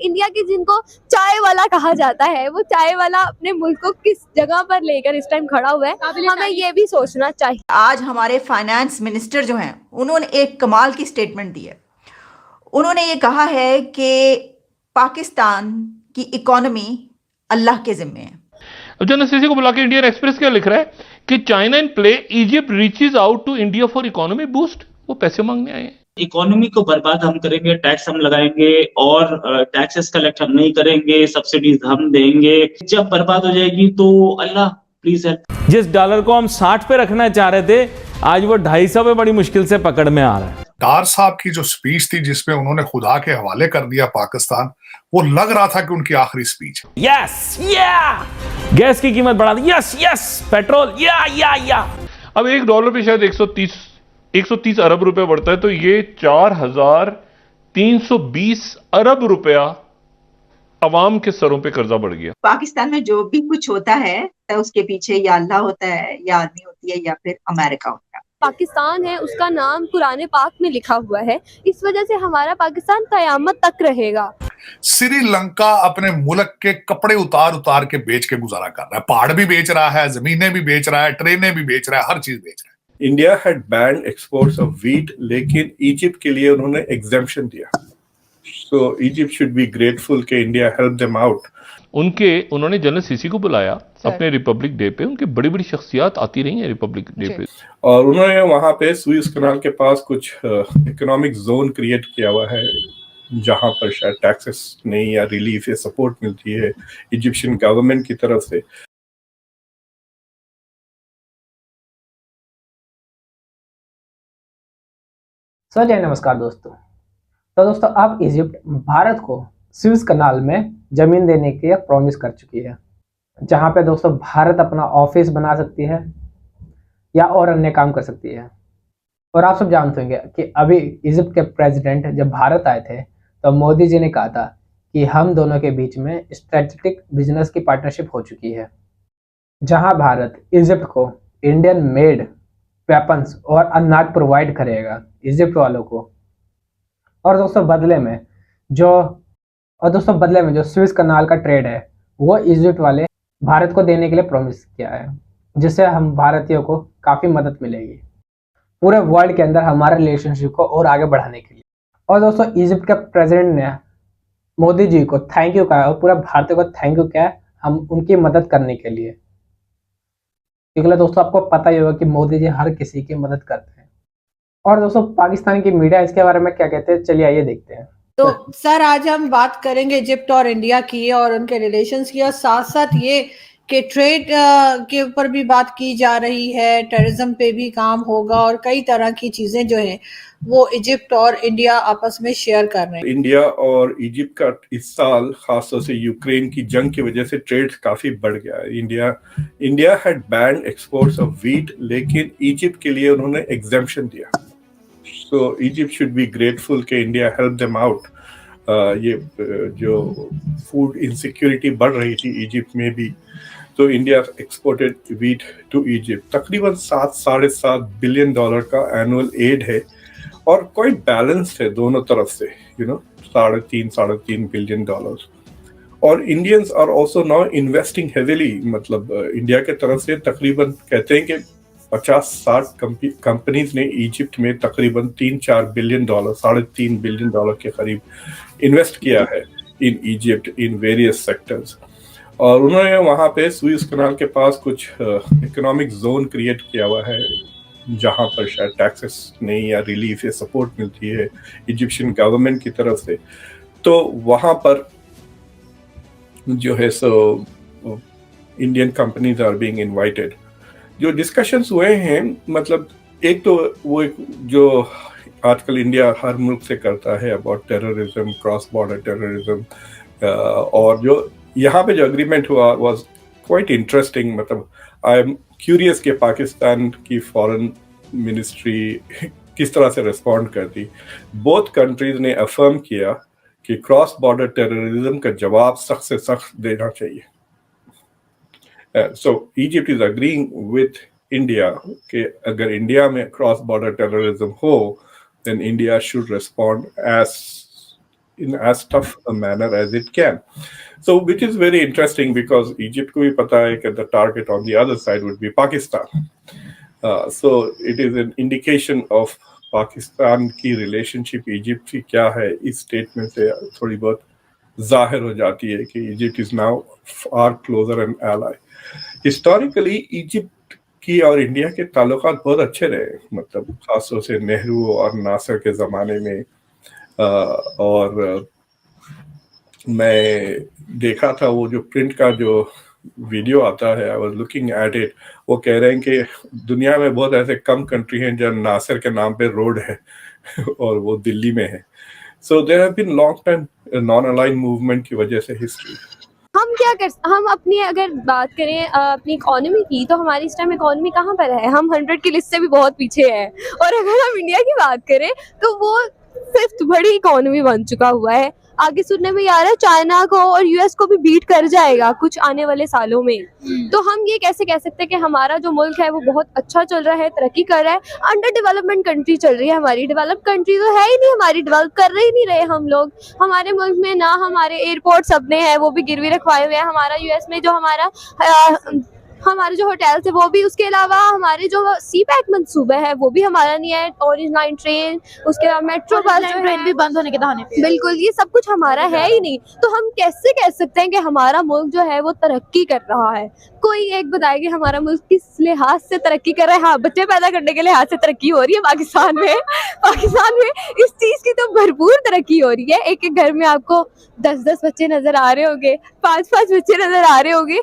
India के जिनको चाय वाला कहा जाता है, वो चाय वाला अपने मुल्क को किस जगह पर लेकर इस टाइम खड़ा हुआ है, हमें ये भी सोचना चाहिए। आज हमारे फाइनेंस मिनिस्टर जो हैं, उन्होंने एक कमाल की स्टेटमेंट दी है। उन्होंने ये कहा है कि पाकिस्तान की इकोनॉमी अल्लाह के जिम्मे है। अब जनरल सीसी को बुला के इंडियन एक्सप्रेस क्या लिख रहा है कि China in play, Egypt reaches out to India for economy boost. वो पैसे मांगने आए हैं। इकोनॉमी को बर्बाद हम करेंगे, टैक्स हम लगाएंगे और टैक्सेस कलेक्ट हम नहीं करेंगे, सब्सिडीज हम देंगे। जब बर्बाद हो जाएगी तो अल्लाह प्लीज हेल्प। जिस डॉलर को हम 60 पे रखना चाह रहे थे, आज वो 250 पे बड़ी मुश्किल से पकड़ में आ रहा है। डार साहब की जो स्पीच थी जिसमें उन्होंने खुदा के हवाले कर दिया पाकिस्तान, वो लग रहा था कि उनकी आखिरी स्पीच है। यस या गैस की कीमत बढ़ा दी, यस यस पेट्रोल या अब $1 पे शायद 130 अरब रुपए बढ़ता है, तो ये 4,320 अरब रुपया अवाम के सरों पे कर्जा बढ़ गया। पाकिस्तान में जो भी कुछ होता है तो उसके पीछे या अल्लाह होता है, या आदमी होती है, या फिर अमेरिका होता है। पाकिस्तान है, उसका नाम कुरान पाक में लिखा हुआ है, इस वजह से हमारा पाकिस्तान कयामत तक रहेगा। श्रीलंका अपने मुल्क के कपड़े उतार उतार के बेच के गुजारा कर रहा है। पहाड़ भी बेच रहा है, जमीनें भी बेच रहा है, ट्रेनें भी बेच रहा है, हर चीज बेच रहा है। India had band exports of wheat, लेकिन इजिप्ट के लिए उन्होंने एग्जेम्पशन दिया। सो इजिप्ट शुड बी ग्रेटफुल कि इंडिया हेल्प देम आउट। उन्होंने जनरल सीसी को बुलाया अपने रिपब्लिक डे पे। उनकी बड़ी बड़ी शख्सियत आती रही है रिपब्लिक डे पे, और उन्होंने वहां पे सुएज कनाल के पास कुछ इकोनॉमिक जोन क्रिएट किया हुआ है जहां पर शायद टैक्सेस नहीं या रिलीफ या सपोर्ट मिलती है इजिप्शियन गवर्नमेंट की तरफ से। जय नमस्कार दोस्तों। तो दोस्तों अब इजिप्ट भारत को सुएज कनाल में जमीन देने की प्रॉमिस कर चुकी है, जहां पे दोस्तों भारत अपना ऑफिस बना सकती है या और अन्य काम कर सकती है। और आप सब जानते होंगे कि अभी इजिप्ट के प्रेसिडेंट जब भारत आए थे तो मोदी जी ने कहा था कि हम दोनों के बीच में स्ट्रेटेजिक बिजनेस की पार्टनरशिप हो चुकी है, जहां भारत इजिप्ट को इंडियन मेड वेपन्स और अनाज प्रोवाइड करेगा इजिप्ट वालों को। और दोस्तों बदले में जो सुएज कनाल का ट्रेड है वो इजिप्ट वाले भारत को देने के लिए प्रॉमिस किया है, जिससे हम भारतीयों को काफ़ी मदद मिलेगी पूरे वर्ल्ड के अंदर हमारे रिलेशनशिप को और आगे बढ़ाने के लिए। और दोस्तों इजिप्ट के प्रेसिडेंट ने मोदी जी को थैंक यू कहा और पूरा भारतीय को थैंक यू किया हम उनकी मदद करने के लिए, क्योंकि दोस्तों आपको पता ही होगा कि मोदी जी हर किसी की मदद करते हैं। और दोस्तों पाकिस्तान की मीडिया इसके बारे में क्या कहते हैं, चलिए आइए देखते हैं। तो सर आज हम बात करेंगे इजिप्ट और इंडिया की और उनके रिलेशंस की, और साथ साथ ये कि ट्रेड के ऊपर भी बात की जा रही है, टेररिज्म पे भी काम होगा और कई तरह की चीजें जो हैं वो इजिप्ट और इंडिया आपस में शेयर कर रहे हैं। इंडिया और इजिप्ट का इस साल खासतौर से यूक्रेन की जंग की वजह से ट्रेड काफी बढ़ गया है। India had band exports of wheat, लेकिन इजिप्ट के लिए उन्होंने एग्जेम्पशन दिया। सो इजिप्ट शुड बी ग्रेटफुल कि इंडिया हेल्प देम आउट। ये जो फूड इनसिक्योरिटी बढ़ रही थी इजिप्ट में भी, तो India exported wheat to Egypt. तकरीबन $7.5 बिलियन का एनुअल एड है और कोई बैलेंस है दोनों तरफ से, $3.5 बिलियन। और Indians are also now investing heavily, मतलब इंडिया के तरफ से तकरीबन कहते हैं कि 50-60 कंपनीज ने इजिप्ट में तकरीबन $3-4 बिलियन, $3.5 बिलियन के करीब इन्वेस्ट किया है in Egypt in various sectors. और उन्होंने वहाँ पे सुएज कनाल के पास कुछ इकोनॉमिक जोन क्रिएट किया हुआ है जहाँ पर शायद टैक्सेस नहीं या रिलीफ या सपोर्ट मिलती है इजिप्शियन गवर्नमेंट की तरफ से। तो वहाँ पर जो है सो Indian companies are being invited. जो डिस्कशंस हुए हैं, मतलब एक तो वो जो आजकल इंडिया हर मुल्क से करता है about terrorism, cross border terrorism, और जो यहाँ पे जो एग्रीमेंट हुआ वाज क्वाइट इंटरेस्टिंग। मतलब आई एम क्यूरियस कि पाकिस्तान की फॉरेन मिनिस्ट्री किस तरह से रिस्पॉन्ड करती। बोथ कंट्रीज ने अफर्म किया कि क्रॉस बॉर्डर टेररिज्म का जवाब सख्त से सख्त देना चाहिए। So Egypt is agreeing with India कि अगर इंडिया में क्रॉस बॉर्डर टेररिज्म हो then India should respond as in as tough a manner as it can. So, which is very interesting because Egypt को भी पता है कि the target on the other side would be Pakistan. So it is an indication of Pakistan की relationship Egypt की क्या है, इस स्टेटमेंट से थोड़ी बहुत जाहिर हो जाती है कि Egypt is now far closer an ally. Historically Egypt की और इंडिया के ताल्लुकात बहुत अच्छे रहे, मतलब खासतौर से नेहरू और नासर के ज़माने में. और मैं देखा था वो जो प्रिंट का जो वीडियो आता है, I was looking at it. वो कह रहे हैं कि दुनिया में बहुत ऐसे कम कंट्री हैं जहाँ नासिर के नाम पे रोड है और वो दिल्ली में है. So there have been long time non aligned movement की वजह से हिस्ट्री. हम अपनी अगर बात करें अपनी इकोनॉमी की, तो हमारी इस टाइम इकोनॉमी कहाँ पर है? हम 100 की लिस्ट से भी बहुत पीछे हैं. और अगर हम इंडिया की बात करें तो वो 5th बड़ी इकोनॉमी बन चुका हुआ है. आगे सुनने में आ रहा है चाइना को और यूएस को भी बीट कर जाएगा कुछ आने वाले सालों में. तो हम ये कैसे कह सकते हैं कि हमारा जो मुल्क है वो बहुत अच्छा चल रहा है, तरक्की कर रहा है? अंडर डेवलपमेंट कंट्री चल रही है हमारी. डेवलप कंट्री तो है ही नहीं हमारी, डेवलप कर रहे ही नहीं रहे हम लोग. हमारे मुल्क में ना हमारे एयरपोर्ट्स अपने हैं, वो भी गिरवी रखवाए हुए हैं. हमारा यूएस में जो हमारे जो होटल्स है वो भी, उसके अलावा हमारे जो सी पैक मंसूबा है वो भी हमारा नहीं है. ऑरेंज लाइन ट्रेन, उसके बाद मेट्रो बस ट्रेन भी बंद होने के दहाने पे. बिल्कुल, ये सब कुछ हमारा है ही नहीं. तो हम कैसे कह सकते हैं कि हमारा मुल्क जो है वो तरक्की कर रहा है? कोई एक बताए कि हमारा मुल्क किस लिहाज से तरक्की कर रहा है? हाँ, बच्चे पैदा करने के लिहाज से तरक्की हो रही है पाकिस्तान में. पाकिस्तान में इस चीज की तो भरपूर तरक्की हो रही है. एक एक घर में आपको 10-10 बच्चे नजर आ रहे होंगे, 5-5 बच्चे नजर आ रहे होंगे.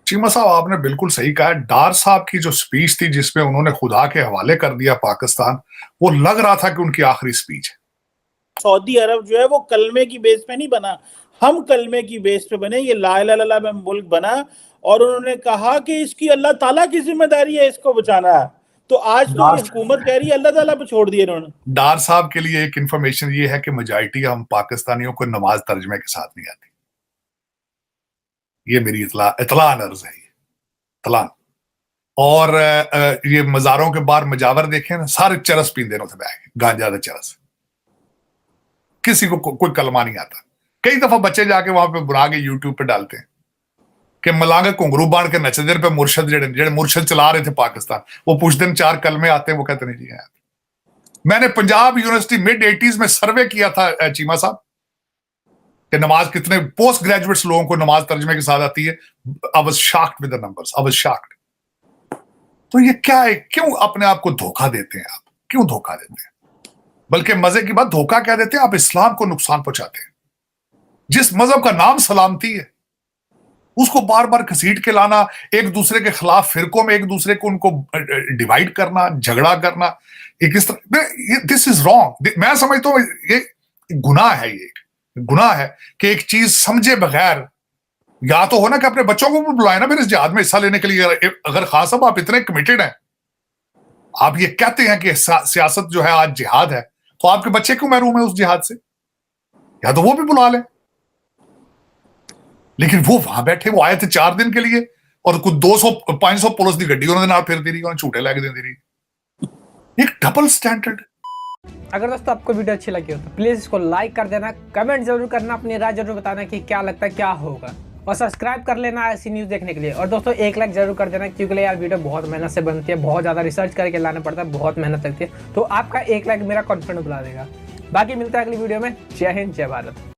चीमा साहब, आपने बिल्कुल सही कहा. डार साहब की जो स्पीच थी जिसमें उन्होंने खुदा के हवाले कर दिया पाकिस्तान, वो लग रहा था कि उनकी आखिरी स्पीच है. सऊदी अरब जो है वो कलमे की बेस पे नहीं बना, हम कलमे की बेस पे बने. ये ला इलाहा इल्लल्लाह में मुल्क बना और उन्होंने कहा कि इसकी अल्लाह ताला की जिम्मेदारी है इसको बचाना है. तो आज तो हुकूमत कह रही है अल्लाह ताला पे छोड़ दिए इन्होंने. डार साहब के लिए एक इंफॉर्मेशन ये है कि मेजॉरिटी हम पाकिस्तानियों को नमाज तर्जमे के साथ नहीं आती. ये मेरी इतलान अर्ज है, इतलान. और ये मज़ारों के बाहर मजावर देखें ना, सारे चरस पींदे ने बैग, गांजा दा चरस. किसी को कोई कलमा नहीं आता. कई दफा बच्चे जाके वहां पे बुला के यूट्यूब पे डालते हैं कि मलांगे घुंघरू बांध के नचदे पे मुर्शद जेड़े मुर्शद चला रहे थे पाकिस्तान, वो पूछते 4 कलमे आते हैं, वो कहते नहीं जी आते. मैंने पंजाब यूनिवर्सिटी मिड-80s में सर्वे किया था चीमा साहब कि नमाज कितने पोस्ट ग्रेजुएट्स लोगों को नमाज तर्जमे के साथ आती है. I was shocked with the numbers, I was shocked. तो ये क्या है? क्यों अपने आप को धोखा देते हैं आप? क्यों धोखा देते हैं? बल्कि मजे की बात, धोखा क्या देते हैं आप? इस्लाम को नुकसान पहुंचाते हैं. जिस मजहब का नाम सलामती है उसको बार बार घसीट के लाना, एक दूसरे के खिलाफ फिरकों में एक दूसरे को उनको डिवाइड करना, झगड़ा करना, एक इस तरह, दिस इज रॉन्ग. मैं समझता हूं ये गुनाह है. ये गुनाह है कि एक चीज समझे बगैर, या तो हो ना कि अपने बच्चों को भी बुलाए ना फिर इस जिहाद में हिस्सा लेने के लिए. अगर खास साहब आप इतने कमिटेड हैं, आप ये कहते हैं कि सियासत जो है आज जिहाद है, तो आपके बच्चे क्यों महरूम है उस जिहाद से? या तो वो भी बुला लें. लेकिन वो वहां बैठे, वो आए थे 4 दिन के लिए और कुछ 200-500 पुलिस की गड्डी उन्होंने फिर दी रही, उन्होंने झूठे लैके दे रही. एक डबल स्टैंडर्ड. अगर दोस्तों आपको वीडियो अच्छी लगी हो तो प्लीज इसको लाइक कर देना, कमेंट जरूर करना, अपनी राय जरूर बताना कि क्या लगता है क्या होगा, और सब्सक्राइब कर लेना ऐसी न्यूज़ देखने के लिए. और दोस्तों 1 लाइक जरूर कर देना, क्योंकि यार वीडियो बहुत मेहनत से बनती है, बहुत ज़्यादा रिसर्च करके लाना पड़ता है, बहुत मेहनत लगती है. तो आपका 1 लाइक मेरा कॉन्फिडेंस बढ़ा देगा. बाकी मिलता है अगली वीडियो में. जय हिंद, जय भारत.